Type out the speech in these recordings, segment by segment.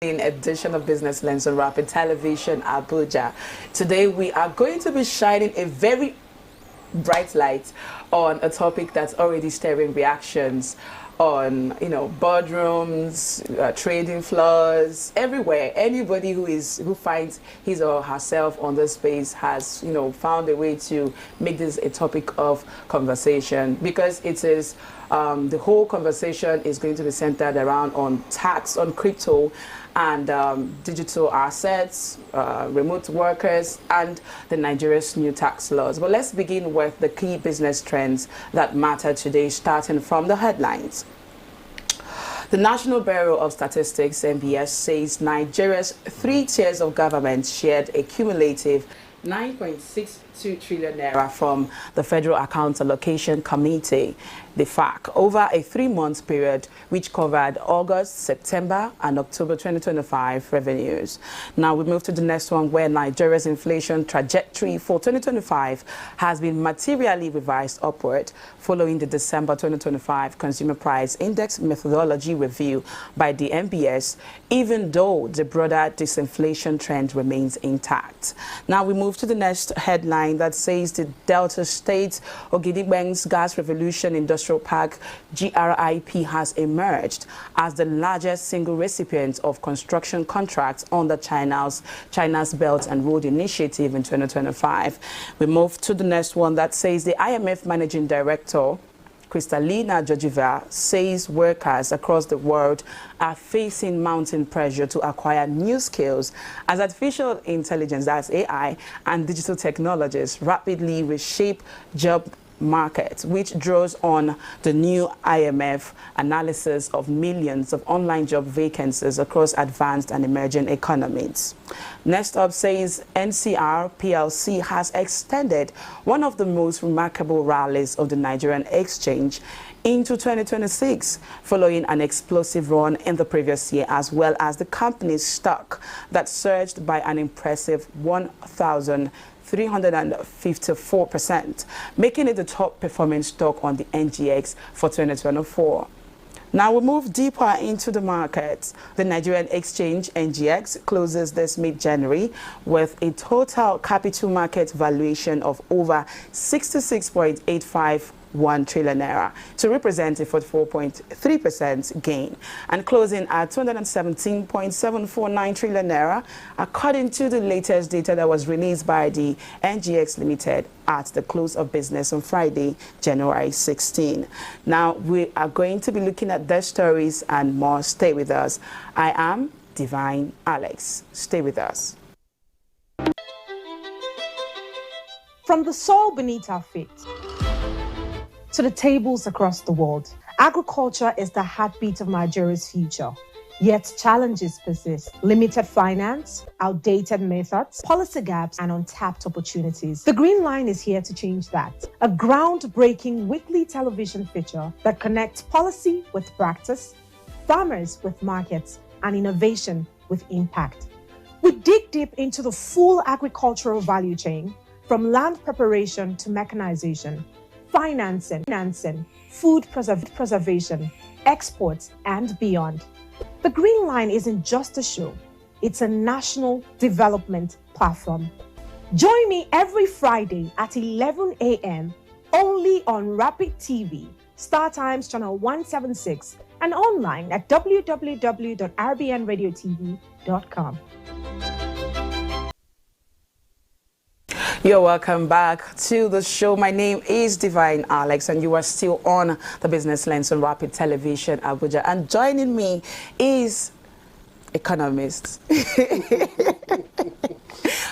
edition of Business Lens on Rapid Television Abuja. Today we are going to be shining a very bright light on a topic that's already stirring reactions on, boardrooms, trading floors, everywhere. Anybody who finds his or herself on this space has, found a way to make this a topic of conversation, because it is the whole conversation is going to be centered around on tax on crypto and digital assets, remote workers, and the Nigeria's new tax laws. But let's begin with the key business trends that matter today, starting from the headlines. The National Bureau of Statistics, NBS, says Nigeria's 3 tiers of government shared a cumulative 9.62 trillion naira from the Federal Accounts Allocation Committee, the FAC, over a 3-month period, which covered August, September, and October 2025 revenues. Now we move to the next one, where Nigeria's inflation trajectory for 2025 has been materially revised upward following the December 2025 Consumer Price Index methodology review by the NBS, even though the broader disinflation trend remains intact. Now we move to the next headline that says the Delta State Ogidigbeng's Gas Revolution Industrial Park, GRIP, has emerged as the largest single recipient of construction contracts under China's Belt and Road Initiative in 2025. We move to the next one that says the IMF Managing Director, Kristalina Georgieva, says workers across the world are facing mounting pressure to acquire new skills as artificial intelligence, that's AI, and digital technologies rapidly reshape job market, which draws on the new IMF analysis of millions of online job vacancies across advanced and emerging economies. Next up says NCR PLC has extended one of the most remarkable rallies of the Nigerian exchange into 2026, following an explosive run in the previous year, as well as the company's stock that surged by an impressive 1,354%, making it the top performing stock on the NGX for 2024. Now we move deeper into the markets. The Nigerian Exchange, NGX, closes this mid-January with a total capital market valuation of over 66.851 trillion naira, to represent a 44.3% gain, and closing at 217.749 trillion naira, according to the latest data that was released by the NGX Limited at the close of business on Friday, January 16. Now we are going to be looking at these stories and more. Stay with us. I am Divine Alex. Stay with us. From the soil beneath our feet to the tables across the world, agriculture is the heartbeat of Nigeria's future. Yet challenges persist: limited finance, outdated methods, policy gaps, and untapped opportunities. The Green Line is here to change that. A groundbreaking weekly television feature that connects policy with practice, farmers with markets, and innovation with impact. We dig deep into the full agricultural value chain, from land preparation to mechanization, financing, food preservation, exports, and beyond. The Green Line isn't just a show, it's a national development platform. Join me every Friday at 11 a.m. only on Rapid TV, Star Times Channel 176, and online at www.rbnradiotv.com. You're welcome back to the show. My name is Divine Alex, and you are still on the Business Lens on Rapid Television Abuja. And joining me is economist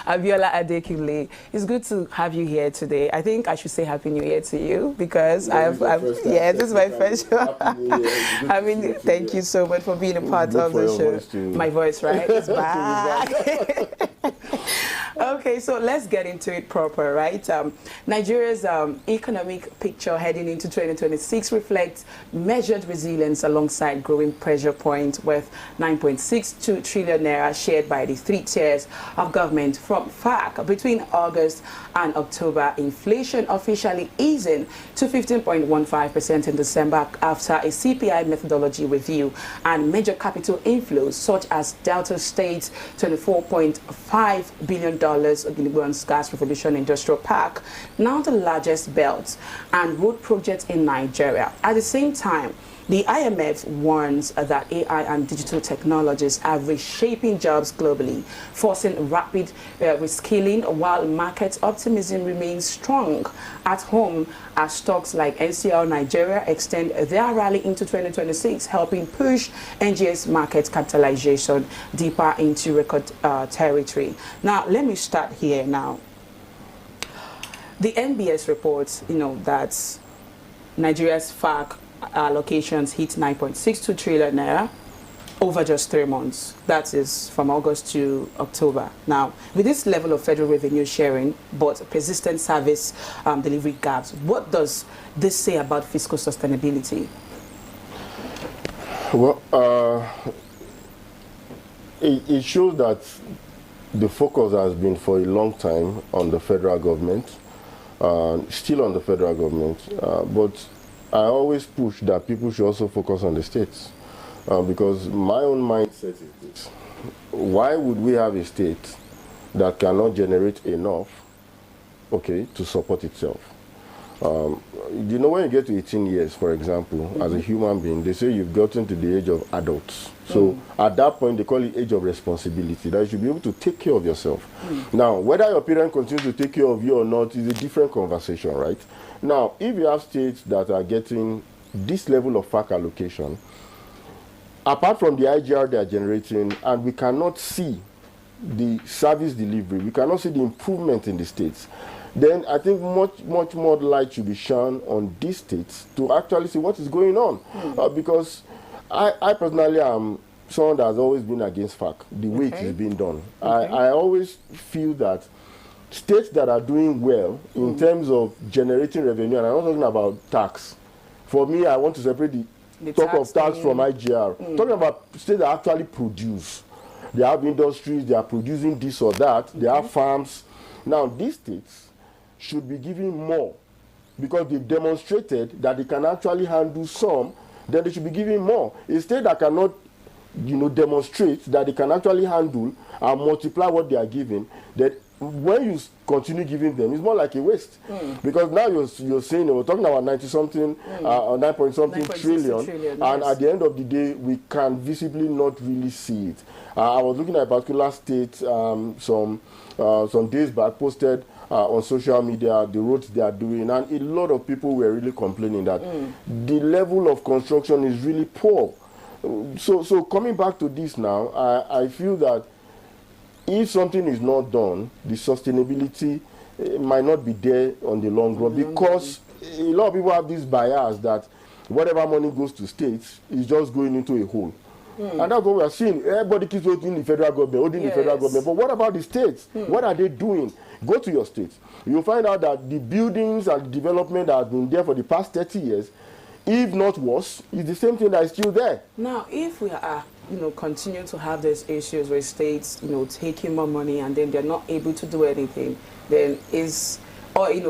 Abiola Adekunle. It's good to have you here today. I think I should say Happy New Year to you, because this is my first show. I mean, thank you so much for being a part of the show. My voice, right? It's back. Okay, so let's get into it proper, right? Nigeria's economic picture heading into 2026 reflects measured resilience alongside growing pressure points, with 9.62 trillion naira shared by the three tiers of government from FAC. Between August and October, inflation officially easing to 15.15% in December after a CPI methodology review, and major capital inflows such as Delta State's $24.5 billion Oginigbon's Gas Revolution Industrial Park, now the largest belt and road project in Nigeria. At the same time, the IMF warns that AI and digital technologies are reshaping jobs globally, forcing rapid reskilling, while market optimism remains strong at home as stocks like NCL Nigeria extend their rally into 2026, helping push NGX market capitalization deeper into record territory. Now, let me start here now. The NBS reports, that Nigeria's FAC allocations hit 9.62 trillion naira over just 3 months. That is from August to October. Now, with this level of federal revenue sharing but persistent service delivery gaps, what does this say about fiscal sustainability? Well, it shows that the focus has been for a long time on the federal government, still on the federal government, but I always push that people should also focus on the states, because my own mindset is this: why would we have a state that cannot generate enough, to support itself? When you get to 18 years, for example, as a human being, they say you've gotten to the age of adults. So at that point, they call it age of responsibility, that you should be able to take care of yourself. Now, whether your parents continue to take care of you or not is a different conversation, right? Now, if you have states that are getting this level of FAC allocation, apart from the IGR they are generating, and we cannot see the service delivery, we cannot see the improvement in the states, then I think much more light should be shone on these states to actually see what is going on. Because I personally am someone that has always been against FAC, the way it is being done. I always feel that states that are doing well in terms of generating revenue, and I'm not talking about tax. For me, I want to separate the talk of tax from IGR. Talking about states that actually produce. They have industries, they are producing this or that, they have farms. Now, these states should be given more because they've demonstrated that they can actually handle some, then they should be given more. A state that cannot demonstrate that they can actually handle and multiply what they are given, that when you continue giving them, it's more like a waste. Because now you're saying, we're talking about 90-something, 9-point-something trillion, and at the end of the day, we can visibly not really see it. I was looking at a particular state some days back, posted on social media the roads they are doing, and a lot of people were really complaining that the level of construction is really poor. So coming back to this now, I feel that if something is not done, the sustainability might not be there on the long run, because a lot of people have this bias that whatever money goes to states is just going into a hole. And that's what we are seeing. Everybody keeps holding the federal government, the federal government. But what about the states? What are they doing? Go to your states. You'll find out that the buildings and the development that has been there for the past 30 years, if not worse, is the same thing that is still there. Now, if we are, continue to have these issues where states, taking more money and then they're not able to do anything, then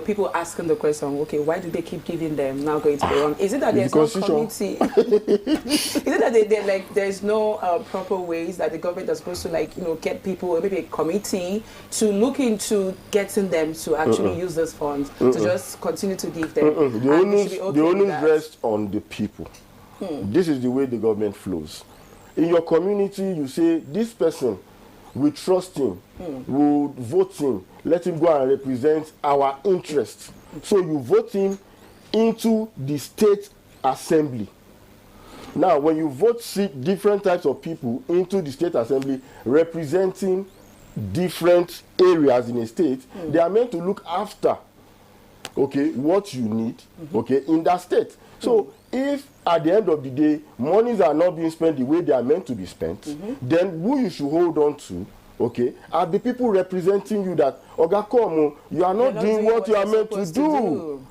people asking the question, okay, why do they keep giving them now going to the wrong? Is it that there's no committee? Is it that there's no proper ways that the government is supposed to get people, maybe a committee to look into getting them to actually use those funds to just continue to give them? The onus rests on the people. This is the way the government flows. In your community, you say, this person, we trust him, we'll vote him, let him go and represent our interests. So you vote him into the state assembly. Now, when you vote different types of people into the state assembly representing different areas in a state, they are meant to look after, what you need, in that state. So if at the end of the day, monies are not being spent the way they are meant to be spent, then who you should hold on to Okay, are the people representing you that, Oga Komo, you are not doing what you are meant to do.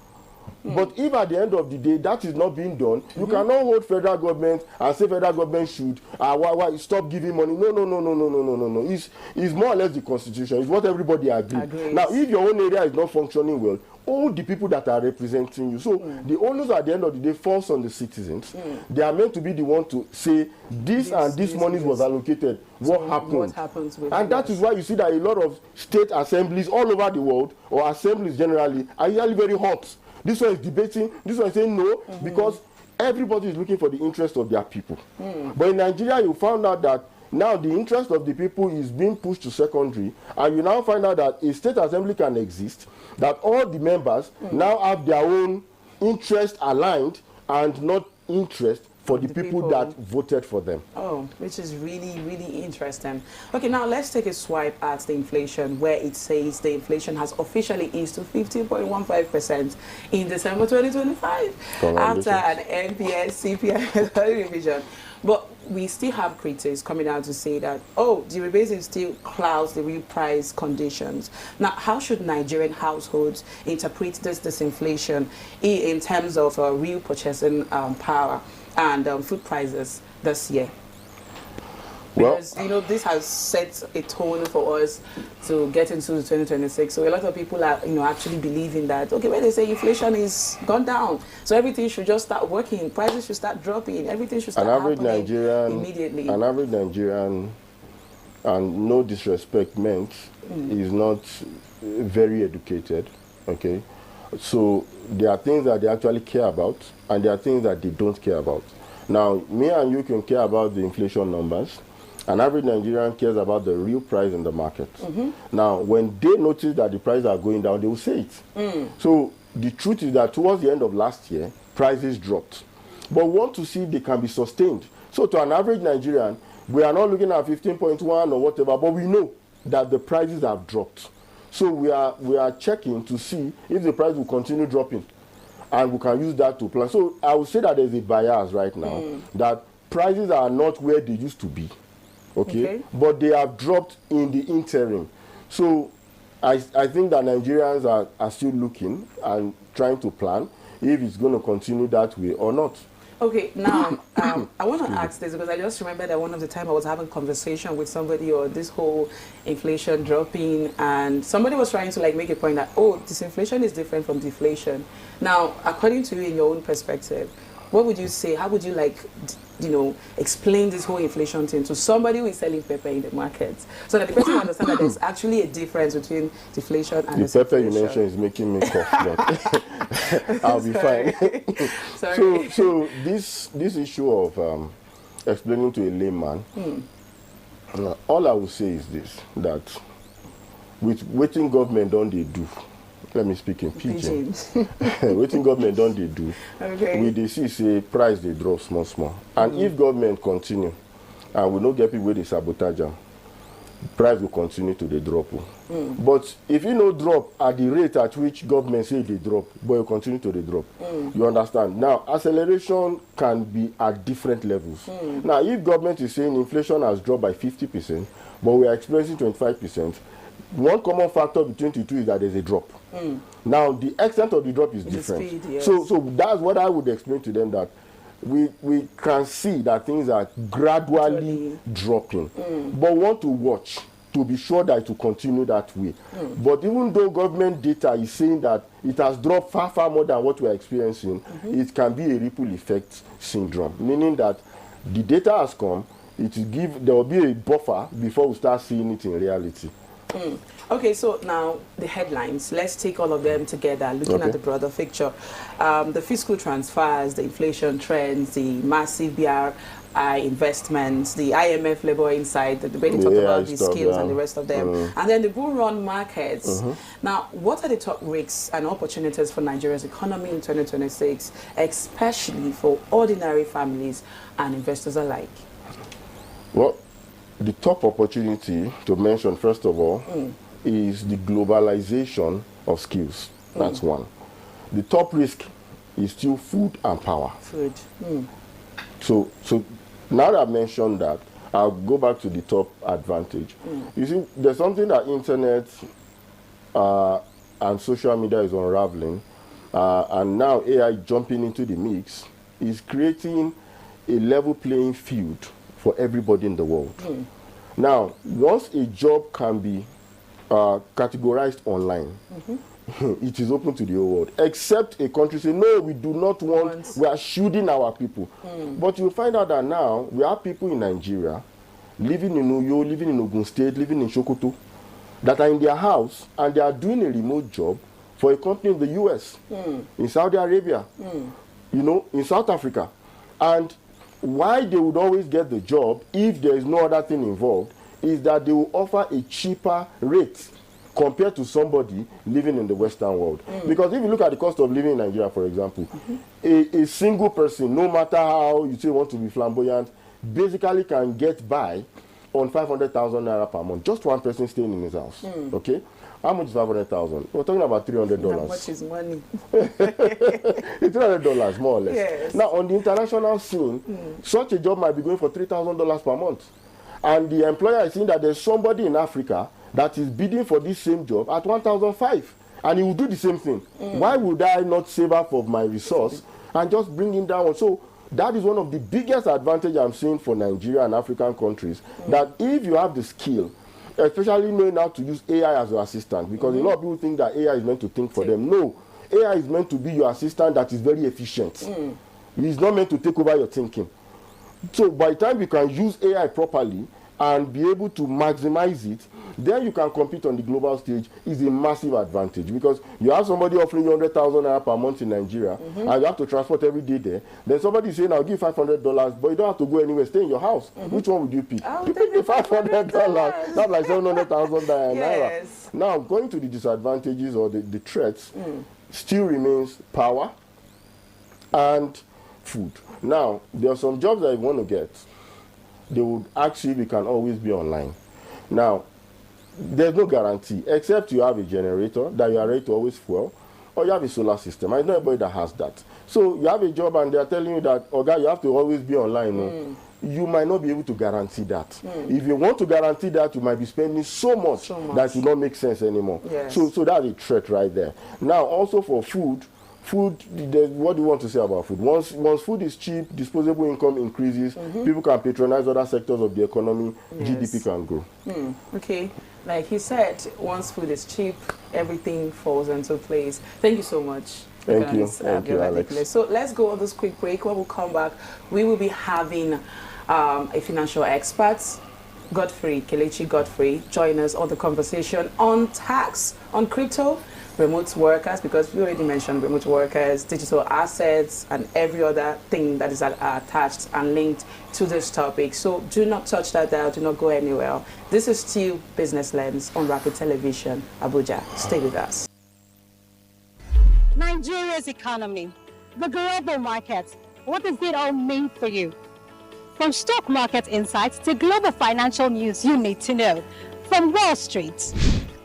But if at the end of the day that is not being done, you cannot hold federal government and say federal government should why stop giving money. No. It's more or less the constitution. It's what everybody agrees. Now, if your own area is not functioning well, all the people that are representing you. So the onus at the end of the day falls on the citizens. They are meant to be the one to say this money was allocated. What happened? What happens with and that is why you see that a lot of state assemblies all over the world, or assemblies generally, are usually very hot. This one is debating, this one is saying no, because everybody is looking for the interest of their people. But in Nigeria, you found out that now the interest of the people is being pushed to secondary, and you now find out that a state assembly can exist, that all the members now have their own interest aligned and not interest for the people that voted for them. Oh, which is really, really interesting. Okay, now let's take a swipe at the inflation, where it says the inflation has officially eased to 15.15% in December 2025 after an NPS CPI revision. But we still have critics coming out to say that, oh, the rebasing still clouds the real price conditions. Now, how should Nigerian households interpret this disinflation in terms of real purchasing power and food prices this year? Because, you know, this has set a tone for us to get into 2026. So a lot of people are, you know, actually believing that, okay, when they say inflation is gone down, so everything should just start working, prices should start dropping, everything should start happening immediately. An average Nigerian, and no disrespect meant, is not very educated, okay? So there are things that they actually care about, and there are things that they don't care about. Now, me and you can care about the inflation numbers. An average Nigerian cares about the real price in the market. Now, when they notice that the prices are going down, they will say it. So the truth is that towards the end of last year, prices dropped. But we want to see they can be sustained. So to an average Nigerian, we are not looking at 15.1 or whatever, but we know that the prices have dropped. So we are checking to see if the price will continue dropping, and we can use that to plan. So I would say that there's a bias right now that prices are not where they used to be. Okay, but they have dropped in the interim. So I think that Nigerians are still looking and trying to plan if it's going to continue that way or not. Okay, now I want to ask this because I just remember that one of the time I was having a conversation with somebody on this whole inflation dropping, and somebody was trying to like make a point that, oh, disinflation is different from deflation. Now, according to you, in your own perspective, what would you say? How would you like, you know, explain this whole inflation thing to somebody who is selling pepper in the market, so that the person will understand that there's actually a difference between deflation and the pepper you mentioned is making me cough, but I'll be fine. Sorry. So this issue of explaining to a layman, all I will say is this: that with waiting government don't they do. Let me speak in pidgin. Waiting government don't they do. Okay. We they see say price they drop small. And if government continue and we don't get people where they sabotage them, price will continue to the drop. But if you no drop at the rate at which government say they drop, but you continue to the drop, you understand? Now, acceleration can be at different levels. Now, if government is saying inflation has dropped by 50%, but we are experiencing 25%, one common factor between the two is that there's a drop. Now, the extent of the drop is different. Speed, yes. So that's what I would explain to them, that we can see that things are gradually dropping. But we want to watch to be sure that it will continue that way. But even though government data is saying that it has dropped far more than what we are experiencing, it can be a ripple effect syndrome, meaning that the data has come, there will be a buffer before we start seeing it in reality. Okay, so now the headlines, let's take all of them together, looking at the broader picture. The fiscal transfers, the inflation trends, the massive BRI investments, the IMF Labor Insight, the debate talked about the skills and the rest of them, and then the bull run markets. Now, what are the top risks and opportunities for Nigeria's economy in 2026, especially for ordinary families and investors alike? Well, the top opportunity to mention, first of all, is the globalization of skills. That's one. The top risk is still food and power. Food. So now that I've mentioned that, I'll go back to the top advantage. You see, there's something that internet and social media is unraveling, and now AI jumping into the mix is creating a level playing field for everybody in the world. Now, once a job can be categorized online, it is open to the whole world, except a country say, no, we do not want, we are shielding our people. But you'll find out that now we have people in Nigeria, living in Uyo, living in Ogun State, living in Sokoto, that are in their house and they are doing a remote job for a company in the US, in Saudi Arabia, you know, in South Africa. And why they would always get the job if there is no other thing involved is that they will offer a cheaper rate compared to somebody living in the Western world. Because if you look at the cost of living in Nigeria, for example, a single person, no matter how you say want to be flamboyant, basically can get by on 500,000 naira per month. Just one person staying in his house. Okay? How much is 500,000? We're talking about $300. How much is money? $300, more or less. Yes. Now, on the international scene, such a job might be going for $3,000 per month. And the employer is saying that there's somebody in Africa that is bidding for this same job at 1,500, and he will do the same thing. Why would I not save up of my resource and just bring him down? So that is one of the biggest advantages I'm seeing for Nigeria and African countries, that if you have the skill, especially knowing how to use AI as your assistant, because a lot of people think that AI is meant to think for them. No, AI is meant to be your assistant that is very efficient. It's not meant to take over your thinking. So by the time you can use AI properly and be able to maximize it, then you can compete on the global stage. Is a massive advantage, because you have somebody offering you 100,000 naira per month in Nigeria, and you have to transport every day there. Then somebody saying, I'll give $500, but you don't have to go anywhere, stay in your house. Which one would you pick? You pick the $500. That's like 700,000 naira. Yes. Now, going to the disadvantages or the threats, still remains power and food. Now, there are some jobs that you want to get. They would ask you if you can always be online. Now, there's no guarantee, except you have a generator that you are ready to always fuel, or you have a solar system. I know everybody that has that. So you have a job and they are telling you that, okay, you have to always be online. You might not be able to guarantee that. If you want to guarantee that, you might be spending so much that it will not make sense anymore. Yes. So that's a threat right there. Now, also for food, what do you want to say about food? Once food is cheap, disposable income increases, people can patronize other sectors of the economy, GDP can grow. Okay, like he said, once food is cheap, everything falls into place. Thank you so much. Thank you, Alex. So let's go on this quick break. When we come back, we will be having a financial expert, Kelechi Godfrey, join us on the conversation on tax, on crypto, remote workers, because we already mentioned remote workers, digital assets, and every other thing that is attached and linked to this topic. So do not touch that dial, do not go anywhere. This is still Business Lens on Rapid Television, Abuja. Stay with us. Nigeria's economy, the global market, what does it all mean for you? From stock market insights to global financial news you need to know. From Wall Street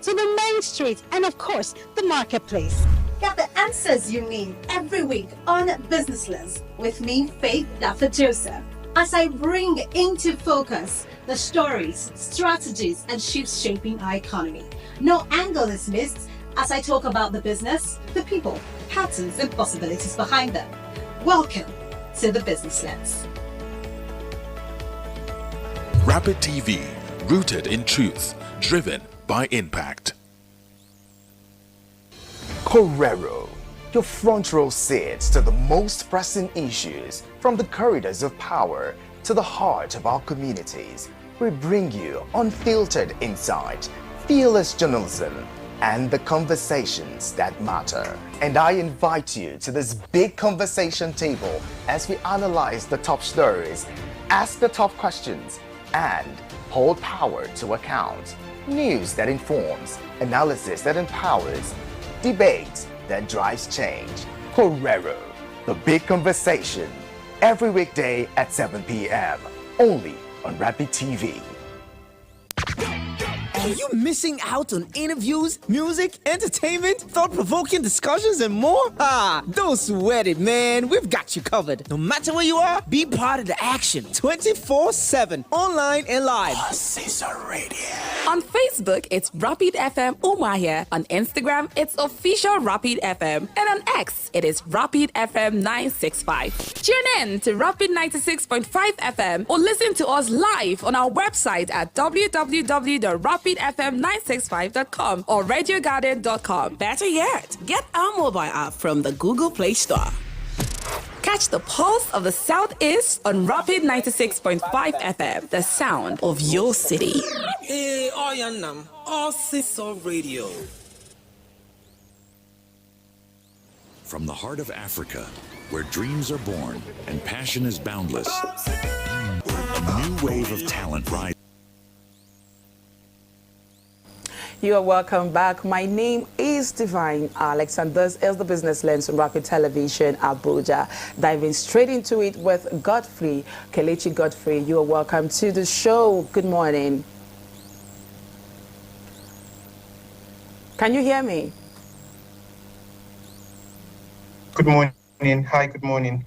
to the main street, and of course, the marketplace. Get the answers you need every week on Business Lens with me, Faith Dafa-Joseph, as I bring into focus the stories, strategies, and shifts shaping our economy. No angle is missed as I talk about the business, the people, patterns, and possibilities behind them. Welcome to the Business Lens. Rapid TV, rooted in truth, driven by impact. Correro, your front row seat to the most pressing issues, from the corridors of power to the heart of our communities. We bring you unfiltered insight, fearless journalism, and the conversations that matter. And I invite you to this big conversation table as we analyze the top stories, ask the tough questions, and hold power to account. News that informs, analysis that empowers, debate that drives change. Correro, the big conversation, every weekday at 7 p.m. only on Rapid TV. Are you missing out on interviews, music, entertainment, thought-provoking discussions, and more? Don't sweat it, man. We've got you covered. No matter where you are, be part of the action 24/7, online and live. Caesar Radio. On Facebook, it's Rapid FM Umahia. On Instagram, it's official Rapid FM. And on X, it is Rapid FM 965. Tune in to Rapid 96.5 FM or listen to us live on our website at www.rapidfm965.com or radiogarden.com. Better yet, get our mobile app from the Google Play Store. Catch the pulse of the Southeast on Rapid 96.5 FM, the sound of your city. Hey, Oyanam, Caesar Radio. From the heart of Africa, where dreams are born and passion is boundless, a new wave of talent rises. You are welcome back. My name is Divine Alex, and this is the Business Lens on Rapid Television Abuja. Diving straight into it with Godfrey, Kelechi Godfrey. You are welcome to the show. Good morning. Can you hear me? Good morning. Hi, good morning.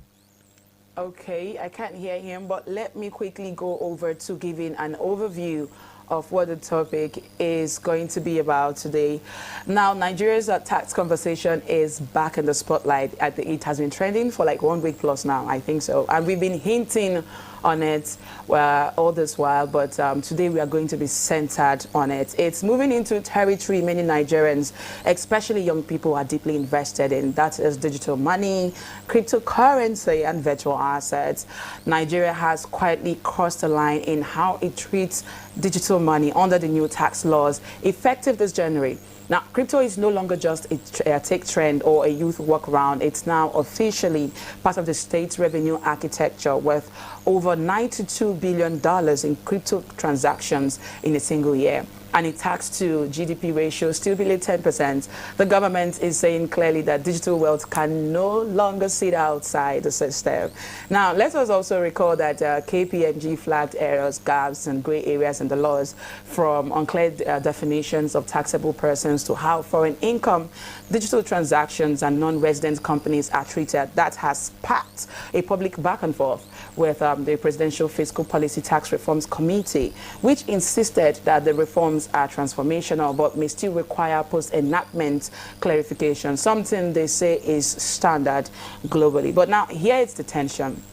Okay, I can't hear him, but let me quickly go over to giving an overview of what the topic is going to be about today. Now, Nigeria's tax conversation is back in the spotlight. It has been trending for like 1 week plus now, I think so. And we've been hinting on it all this while, but today we are going to be centered on it. It's moving into territory many Nigerians, especially young people, are deeply invested in. That is digital money, cryptocurrency, and virtual assets. Nigeria has quietly crossed the line in how it treats digital money under the new tax laws effective this January. Now, crypto is no longer just a tech trend or a youth workaround. It's now officially part of the state's revenue architecture, with over $92 billion in crypto transactions in a single year, and a tax to GDP ratio still below 10%. The government is saying clearly that digital wealth can no longer sit outside the system. Now, let us also recall that KPMG flagged errors, gaps, and gray areas in the laws, from unclear definitions of taxable persons to how foreign income, digital transactions, and non-resident companies are treated. That has sparked a public back and forth with the Presidential Fiscal Policy Tax Reforms Committee, which insisted that the reforms are transformational but may still require post-enactment clarification, something they say is standard globally. But now here is the tension.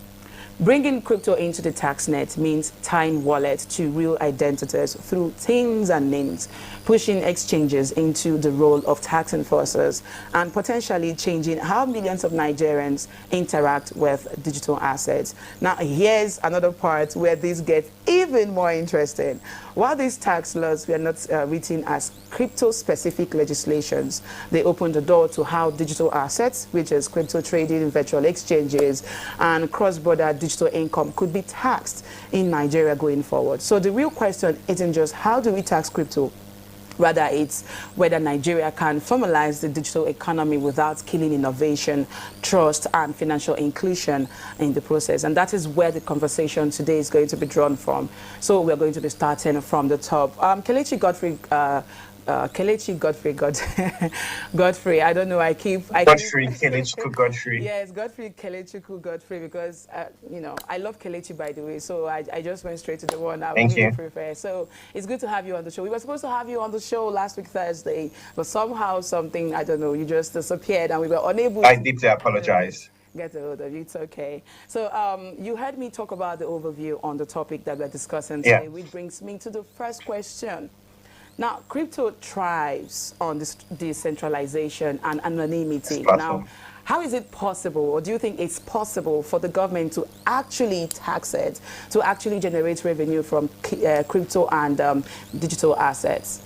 Bringing crypto into the tax net means tying wallets to real identities through things and names, pushing exchanges into the role of tax enforcers, and potentially changing how millions of Nigerians interact with digital assets. Now, here's another part where this gets even more interesting. While these tax laws were not written as crypto-specific legislations, they opened the door to how digital assets, which is crypto trading, virtual exchanges, and cross-border digital income, could be taxed in Nigeria going forward. So the real question isn't just how do we tax crypto, rather it's whether Nigeria can formalize the digital economy without killing innovation, trust, and financial inclusion in the process. And that is where the conversation today is going to be drawn from. So we're going to be starting from the top. Kelechi Godfrey, Godfrey, I don't know, Kelechi Godfrey. Yes, Kelechi Godfrey, because, I love Kelechi, by the way, so I just went straight to the one I would prefer. So it's good to have you on the show. We were supposed to have you on the show last week, Thursday, but somehow something, I don't know, you just disappeared and we were unable I deeply apologize. Get a hold of you. It's okay. So you heard me talk about the overview on the topic that we're discussing today, which brings me to the first question. Now, crypto thrives on this decentralization and anonymity. Now, how is it possible, or do you think it's possible for the government to actually tax it, to actually generate revenue from crypto and digital assets?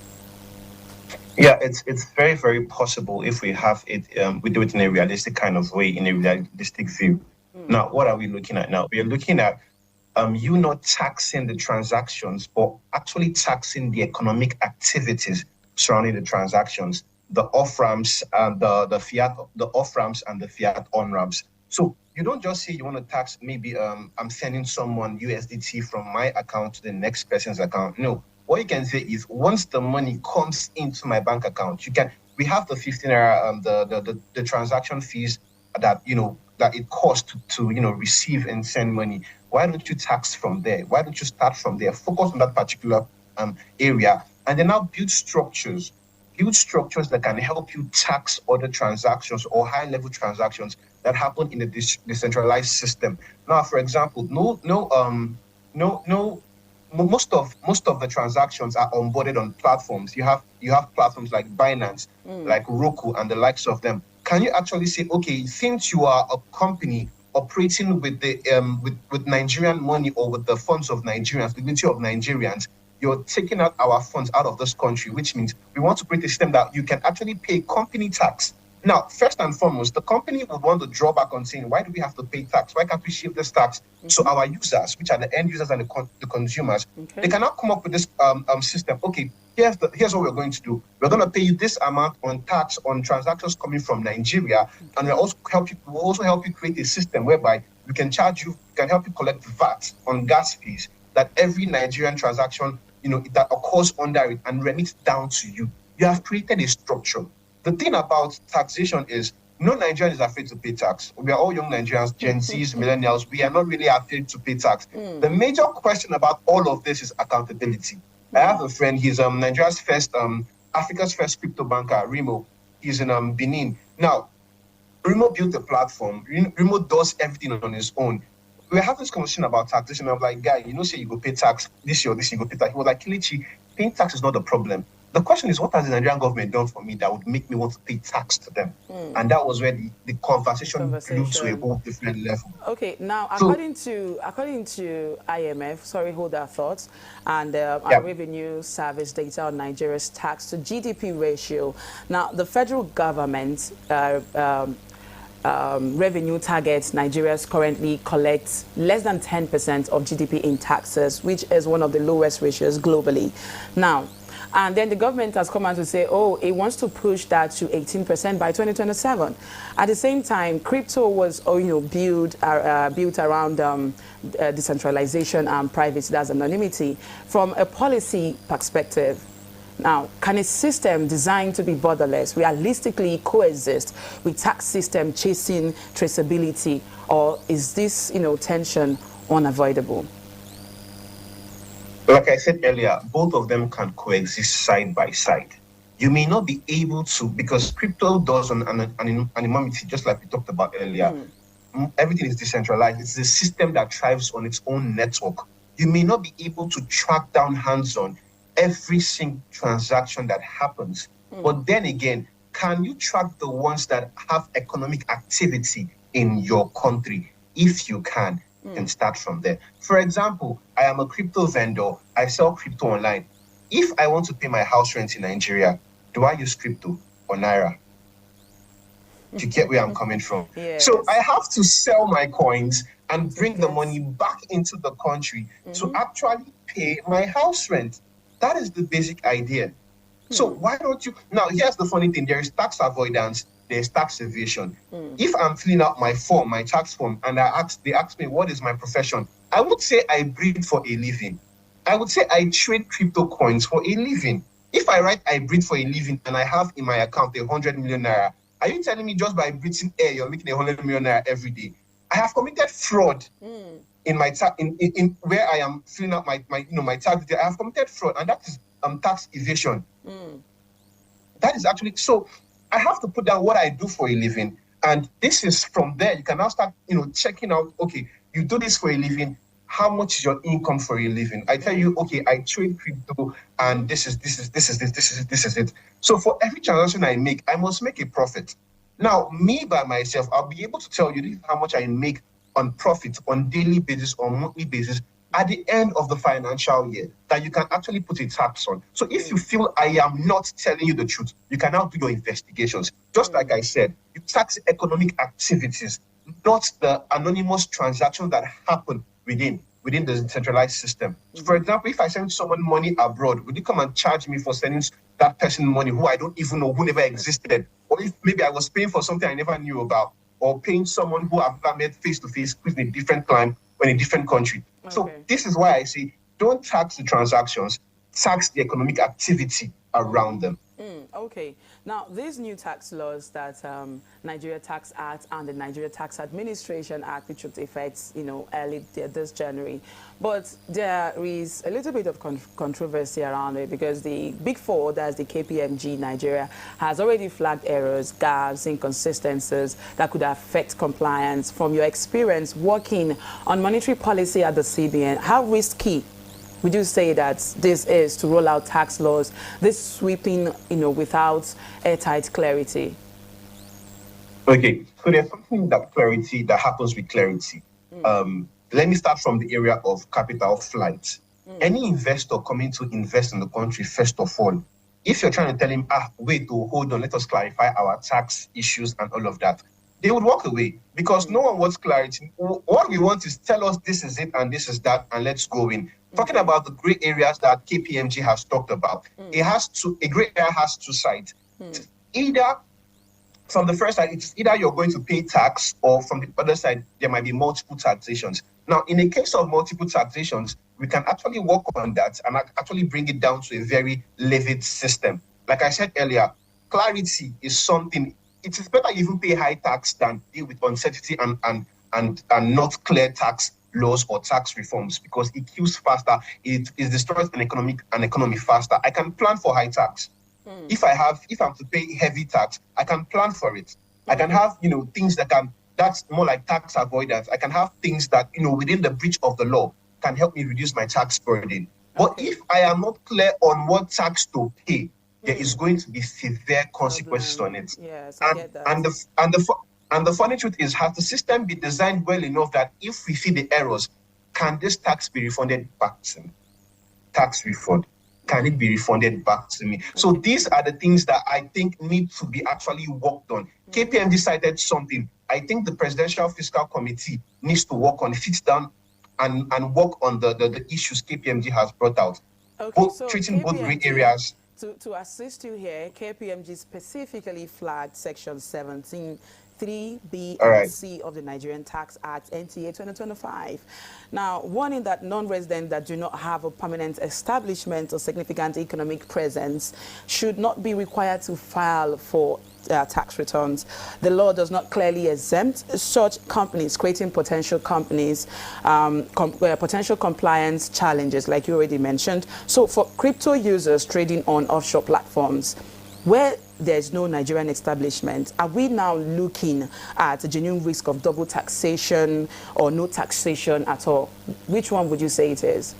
Yeah, it's very, very possible if we have it, we do it in a realistic kind of way, in a realistic view. Now, what are we looking at now? We are looking at you not taxing the transactions, but actually taxing the economic activities surrounding the transactions, the off-ramps and the fiat, the off-ramps and the fiat on-ramps. So you don't just say you want to tax, maybe I'm sending someone USDT from my account to the next person's account. No, what you can say is once the money comes into my bank account, we have the 15 naira, the transaction fees that, that it costs to receive and send money. Why don't you tax from there? Why don't you start from there? Focus on that particular area, and then now build structures that can help you tax other transactions or high-level transactions that happen in a decentralized system. Now, for example, most of the transactions are onboarded on platforms. You have platforms like Binance, like Roku, and the likes of them. Can you actually say, okay, since you are a company operating with the with Nigerian money or with the funds of Nigerians, the dignity of Nigerians, you're taking out our funds out of this country, which means we want to create a system that you can actually pay company tax. Now, first and foremost, the company would want to draw back on saying, why do we have to pay tax? Why can't we shift this tax? So our users, which are the end users and the consumers, they cannot come up with this system. Okay, here's what we're going to do. We're going to pay you this amount on tax on transactions coming from Nigeria, and we'll also help you create a system whereby we can help you collect VAT on gas fees that every Nigerian transaction, that occurs under it and remit down to you. You have created a structure. The thing about taxation is no Nigerian is afraid to pay tax. We are all young Nigerians, Gen Zs, millennials. We are not really afraid to pay tax. The major question about all of this is accountability. I have a friend, he's Nigeria's first, Africa's first crypto banker, Remo. He's in Benin. Now, Remo built a platform. Remo does everything on his own. We have this conversation about taxation. I'm like, guy, say you go pay tax this year or this year, you go pay tax. He was like, Kelechi, paying tax is not the problem. The question is, what has the Nigerian government done for me that would make me want to pay tax to them? And that was where the conversation grew to a whole different level. Okay, now according to IMF, sorry, hold that thought, and our revenue service data on Nigeria's tax to GDP ratio. Now, the federal government revenue targets Nigeria currently collects less than 10% of GDP in taxes, which is one of the lowest ratios globally. Now, and then the government has come out to say, oh, it wants to push that to 18% by 2027. At the same time, crypto was, built around decentralization and privacy, that's anonymity. From a policy perspective, now, can a system designed to be borderless realistically coexist with tax system chasing traceability, or is this, tension unavoidable? Like I said earlier, both of them can coexist side by side. You may not be able to, because crypto does an anonymity, just like we talked about earlier. Everything is decentralized. It's a system that thrives on its own network. You may not be able to track down hands-on every single transaction that happens. But then again, can you track the ones that have economic activity in your country? If you can start from there. For example, I am a crypto vendor. I sell crypto online. If I want to pay my house rent in Nigeria, do I use crypto or Naira? To get where I'm coming from. Yes. So I have to sell my coins and bring the money back into the country to actually pay my house rent. That is the basic idea. So why don't you... Now, here's the funny thing. There is tax avoidance. There's tax evasion. If I'm filling out my form, my tax form, and they ask me, what is my profession? I would say I breed for a living. I would say I trade crypto coins for a living. If I write I breed for a living and I have in my account 100 million naira, are you telling me just by breathing air, you're making 100 million naira every day? I have committed fraud in my in where I am filling out my tax detail. I have committed fraud, and that is tax evasion. That is actually so. I have to put down what I do for a living, and this is from there. You can now start, checking out. Okay, you do this for a living. How much is your income for a living? I tell you, okay, I trade crypto, and this is it. So for every transaction I make, I must make a profit. Now, me by myself, I'll be able to tell you how much I make on profit on daily basis or monthly basis at the end of the financial year that you can actually put a tax on. So if you feel I am not telling you the truth, you can now do your investigations. Just like I said, you tax economic activities, not the anonymous transactions that happen within the centralized system. So for example, if I send someone money abroad, would you come and charge me for sending that person money who I don't even know, who never existed? Or if maybe I was paying for something I never knew about, or paying someone who I've never met face-to-face with in a different clime or in a different country. Okay. So this is why I say, don't tax the transactions, tax the economic activity around them. Okay. Now, these new tax laws that Nigeria Tax Act and the Nigeria Tax Administration Act, which took effect, early this January, but there is a little bit of controversy around it because the Big Four, that's the KPMG Nigeria, has already flagged errors, gaps, inconsistencies that could affect compliance. From your experience working on monetary policy at the CBN, how risky would you say that this is to roll out tax laws, this sweeping, without airtight clarity? Okay, so there's something that happens with clarity. Let me start from the area of capital flight. Any investor coming to invest in the country, first of all, if you're trying to tell him, wait, hold on, let us clarify our tax issues and all of that, they would walk away because no one wants clarity. What we want is tell us this is it and this is that and let's go in. Talking about the gray areas that KPMG has talked about, a gray area has two sides. Either from the first side, it's either you're going to pay tax, or from the other side, there might be multiple taxations. Now, in the case of multiple taxations, we can actually work on that and actually bring it down to a very levied system. Like I said earlier, clarity is something. It is better you even pay high tax than deal with uncertainty and not clear tax laws or tax reforms, because it kills faster, it destroys an economy faster. I can plan for high tax. If I'm to pay heavy tax, I can plan for it. I can have, things that's more like tax avoidance. I can have things that, within the breach of the law can help me reduce my tax burden. But if I am not clear on what tax to pay, there is going to be severe consequences on it. Yes, I get that. And the funny truth is, has the system been designed well enough that if we see the errors, can this tax be refunded back to me? Tax refund, can it be refunded back to me? So these are the things that I think need to be actually worked on. KPMG decided something. I think the Presidential Fiscal Committee needs to work on, sit down and work on the issues KPMG has brought out. Okay, so treating both gray KPMG, areas. To assist you here, KPMG specifically flagged Section 17, 3B and C of the Nigerian Tax Act, NTA 2025. Now, warning that non-residents that do not have a permanent establishment or significant economic presence should not be required to file for tax returns. The law does not clearly exempt such companies, creating potential companies, potential compliance challenges, like you already mentioned. So for crypto users trading on offshore platforms, where there's no Nigerian establishment, are we now looking at a genuine risk of double taxation or no taxation at all? Which one would you say it is?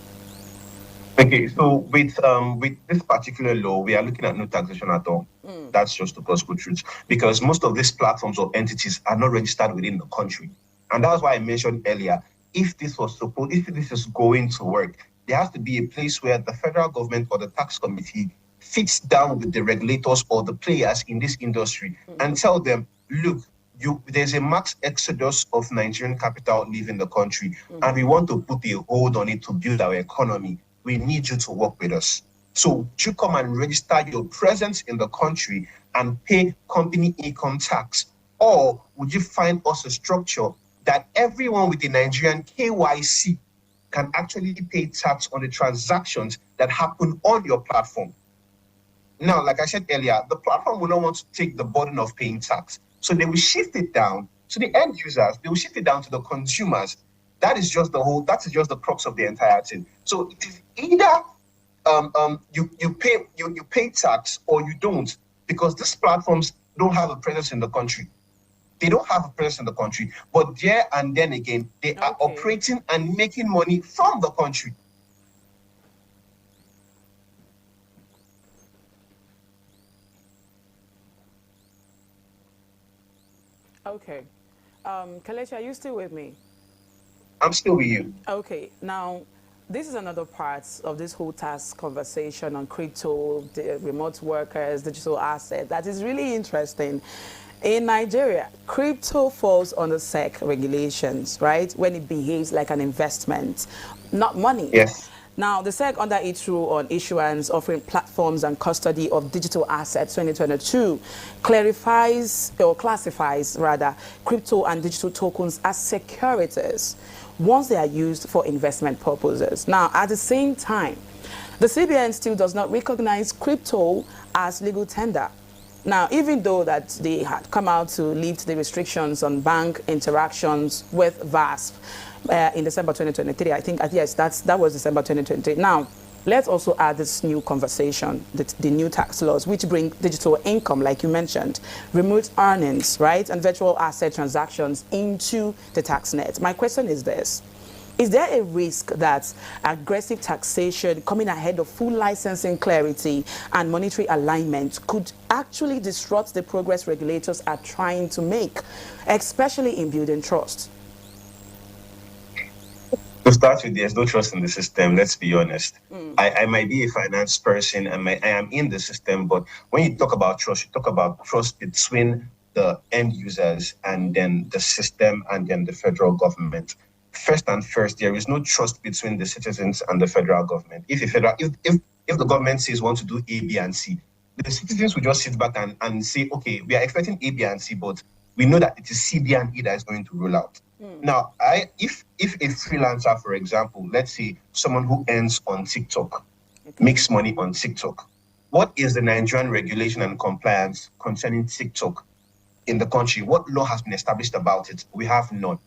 Okay, so with this particular law, we are looking at no taxation at all. That's just the gospel truth, because most of these platforms or entities are not registered within the country, and that's why I mentioned earlier, if this is going to work, there has to be a place where the federal government or the tax committee sits down with the regulators or the players in this industry and tell them, look, there's a mass exodus of Nigerian capital leaving the country, and we want to put a hold on it to build our economy. We need you to work with us. So would you come and register your presence in the country and pay company income tax? Or would you find us a structure that everyone with the Nigerian KYC can actually pay tax on the transactions that happen on your platform? Now, like I said earlier, the platform will not want to take the burden of paying tax. So they will shift it down to the end users. They will shift it down to the consumers. That is just the crux of the entire thing. So it is either you pay tax or you don't, because these platforms don't have a presence in the country. They don't have a presence in the country, but there and then again, they are operating and making money from the country. Okay. Kelechi, are you still with me? I'm still with you. Okay. Now, this is another part of this whole task conversation on crypto, the remote workers, digital assets. That is really interesting. In Nigeria, crypto falls under SEC regulations, right? When it behaves like an investment, not money. Yes. Now, the SEC, under its rule on issuance, offering platforms and custody of digital assets 2022, classifies crypto and digital tokens as securities once they are used for investment purposes. Now, at the same time, The CBN still does not recognize crypto as legal tender. Now, even though that they had come out to lift the restrictions on bank interactions with VASP in December 2023, I think, yes, that was December 2023. Now, let's also add this new conversation, the new tax laws, which bring digital income, like you mentioned, remote earnings, right, and virtual asset transactions into the tax net. My question is this. Is there a risk that aggressive taxation coming ahead of full licensing clarity and monetary alignment could actually disrupt the progress regulators are trying to make, especially in building trust? To start with, there's no trust in the system, let's be honest. I might be a finance person and I am in the system, but when you talk about trust, you talk about trust between the end users and then the system and then the federal government. First and first, there is no trust between the citizens and the federal government. If the government says want to do A, B, and C, the citizens will just sit back and say, okay, we are expecting A, B, and C, but we know that it is C, B, and E that is going to roll out. Now, if a freelancer, for example, let's say someone who earns on TikTok, makes money on TikTok, what is the Nigerian regulation and compliance concerning TikTok in the country? What law has been established about it? We have none.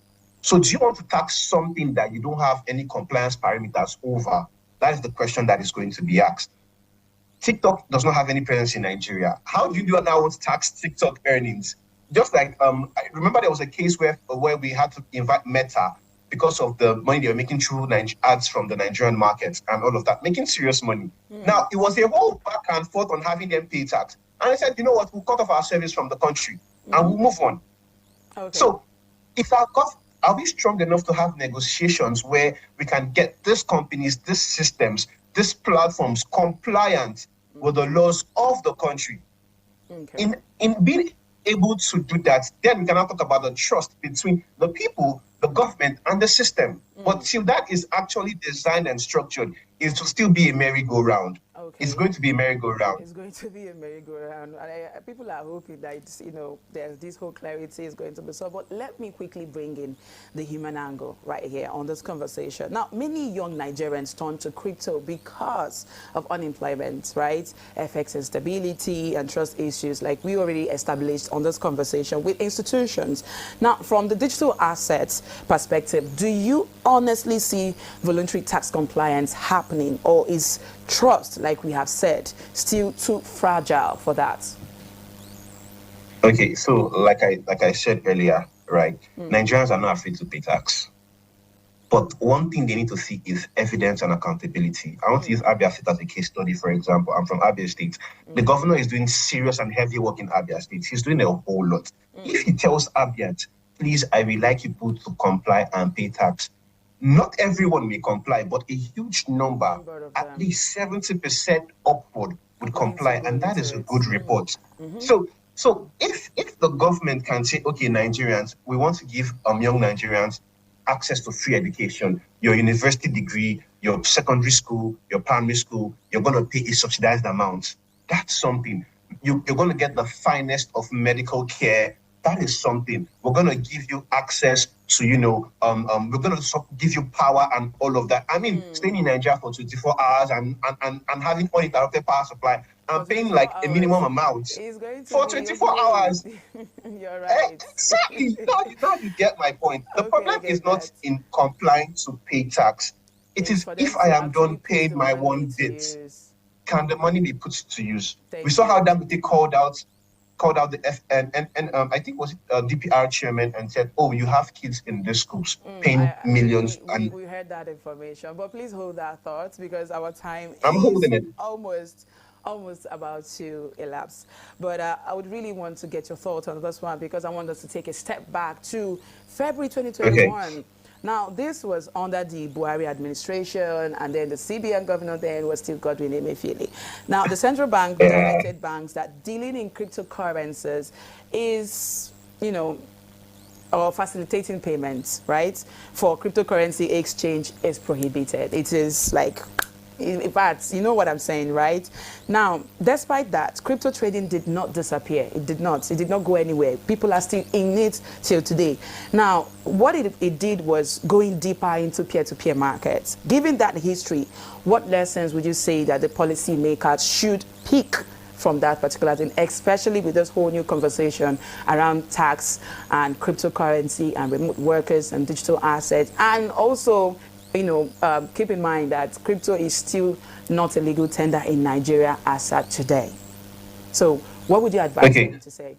So do you want to tax something that you don't have any compliance parameters over? That is the question that is going to be asked. TikTok does not have any presence in Nigeria. How do you now want to tax TikTok earnings? Just like, I remember there was a case where we had to invite Meta because of the money they were making through ads from the Nigerian markets and all of that, making serious money. Now, it was a whole back and forth on having them pay tax. And I said, you know what, we'll cut off our service from the country and we'll move on. Okay. So if are we strong enough to have negotiations where we can get these companies, these systems, these platforms compliant with the laws of the country? Okay. In being able to do that, then we can now talk about the trust between the people, the government, and the system. But till that is actually designed and structured, it will still be a merry-go-round. Okay. It's going to be a merry-go-round. It's going to be a merry-go-round. And people are hoping that, there's this whole clarity is going to be solved. But let me quickly bring in the human angle right here on this conversation. Now, many young Nigerians turn to crypto because of unemployment, right? FX instability and trust issues like we already established on this conversation with institutions. Now, from the digital assets perspective, do you honestly see voluntary tax compliance happening, or is trust, like we have said, still too fragile for that? Okay, so like I said earlier, right, Nigerians are not afraid to pay tax. But one thing they need to see is evidence and accountability. I want to use Abia State as a case study, for example. I'm from Abia State. The governor is doing serious and heavy work in Abia State. He's doing a whole lot. If he tells Abians, please, I would like people to comply and pay tax, not everyone may comply, but a huge number, at least 70% upward, would comply, and that is a good report. So if the government can say, okay, Nigerians, we want to give young Nigerians access to free education, your university degree, your secondary school, your primary school, you're going to pay a subsidized amount. That's something. You're going to get the finest of medical care. That is something. We're going to give you access to, we're going to give you power and all of that. I mean, staying in Nigeria for 24 hours and having uninterrupted power supply and paying like a minimum amount for 24 hours. You're right. Exactly. Now you get my point. The problem is not in complying to pay tax. It is if I am done paying my one bit, can the money be put to use? We saw how Dangote called out the FN and I think was it DPR chairman and said, oh, you have kids in these schools paying millions. We heard that information, but please hold that thought because our time is almost about to elapse. But I would really want to get your thoughts on this one because I want us to take a step back to February 2021. Okay. Now, this was under the Buhari administration, and then the CBN governor then was still Godwin Emefiele. Now, the central bank directed banks that dealing in cryptocurrencies is, or facilitating payments, right, for cryptocurrency exchange is prohibited. It is like In fact, you know what I'm saying, right? Now, despite that, crypto trading did not disappear. It did not go anywhere. People are still in it till today. Now, what it did was going deeper into peer-to-peer markets. Given that history, what lessons would you say that the policymakers should pick from that particular thing, especially with this whole new conversation around tax and cryptocurrency and remote workers and digital assets? And also, keep in mind that crypto is still not a legal tender in Nigeria as at today. So what would you advise them to say?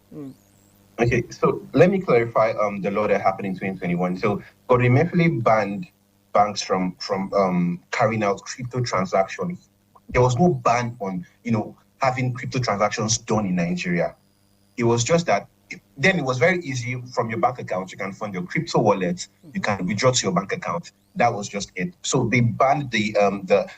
Okay, so let me clarify the law that happened in 2021. So God Emefiele banned banks from carrying out crypto transactions. There was no ban on, having crypto transactions done in Nigeria. It was just that then it was very easy from your bank account. You can fund your crypto wallet. You can withdraw to your bank account. That was just it. So they banned the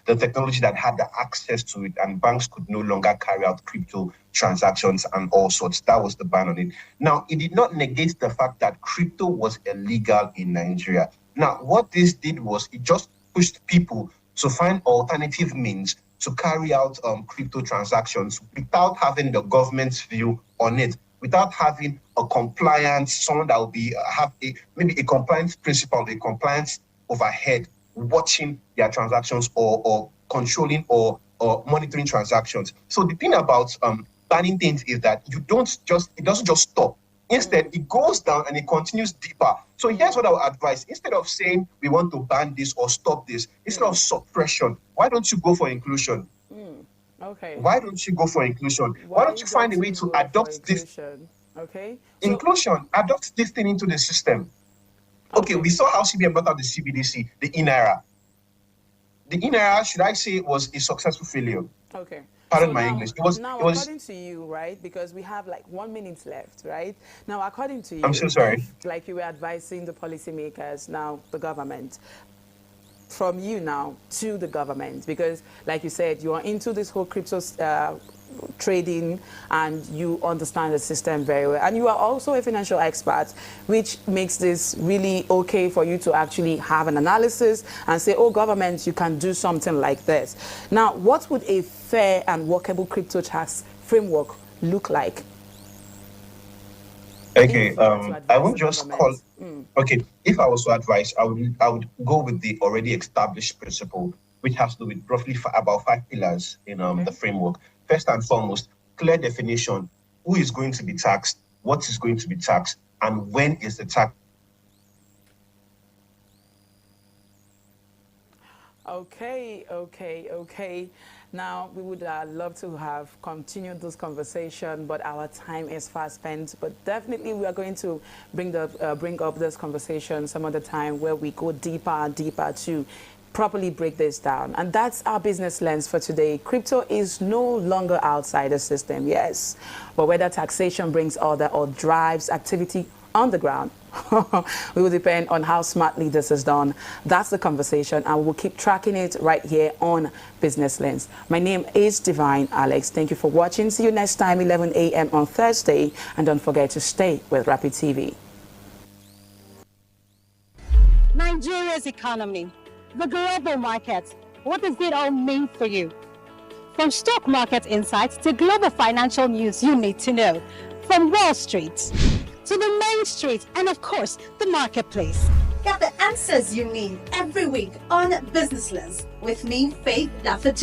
technology that had the access to it, and banks could no longer carry out crypto transactions and all sorts. That was the ban on it. Now, it did not negate the fact that crypto was illegal in Nigeria. Now, what this did was it just pushed people to find alternative means to carry out crypto transactions without having the government's view on it, without having a compliance, someone that will be maybe a compliance principal, a compliance overhead watching their transactions or controlling or monitoring transactions. So the thing about banning things is that it doesn't just stop. Instead, it goes down and it continues deeper. So here's what I would advise. Instead of saying we want to ban this or stop this, instead of suppression, why don't you go for inclusion? Okay. Why don't you go for inclusion? Why don't you find a way to adopt this? Okay. Inclusion, adopt this thing into the system. Okay, we saw how CBN brought out the CBDC, the INAIRA. The INAIRA, should I say, was a successful failure? Okay. Pardon my English. According to you, right, because we have like 1 minute left, right? Now, according to you, I'm so sorry. Like you were advising the policymakers, now the government, from you now to the government, because like you said, you are into this whole crypto trading and you understand the system very well, and you are also a financial expert, which makes this really okay for you to actually have an analysis and say, oh, government, you can do something like this. Now, what would a fair and workable crypto tax framework look like? Okay, I won't just call. Okay, if I was to advise, I would go with the already established principle, which has to do with roughly about 5 pillars in the framework. First and foremost, clear definition: who is going to be taxed, what is going to be taxed, and when is the tax. Okay. Now, we would love to have continued this conversation, but our time is fast spent. But definitely, we are going to bring up this conversation some other time where we go deeper and deeper to properly break this down. And that's our business lens for today. Crypto is no longer outside the system, yes. But whether taxation brings order or drives activity on the ground, we will depend on how smartly this is done. That's the conversation, and we'll keep tracking it right here on Business Lens. My name is Divine Alex. Thank you for watching. See you next time, 11 a.m. on Thursday. And don't forget to stay with Rapid TV. Nigeria's economy, the global market. What does it all mean for you? From stock market insights to global financial news you need to know. From Wall Street to the main street, and of course, the marketplace. Get the answers you need every week on Business Lens with me, Faith Lafayette.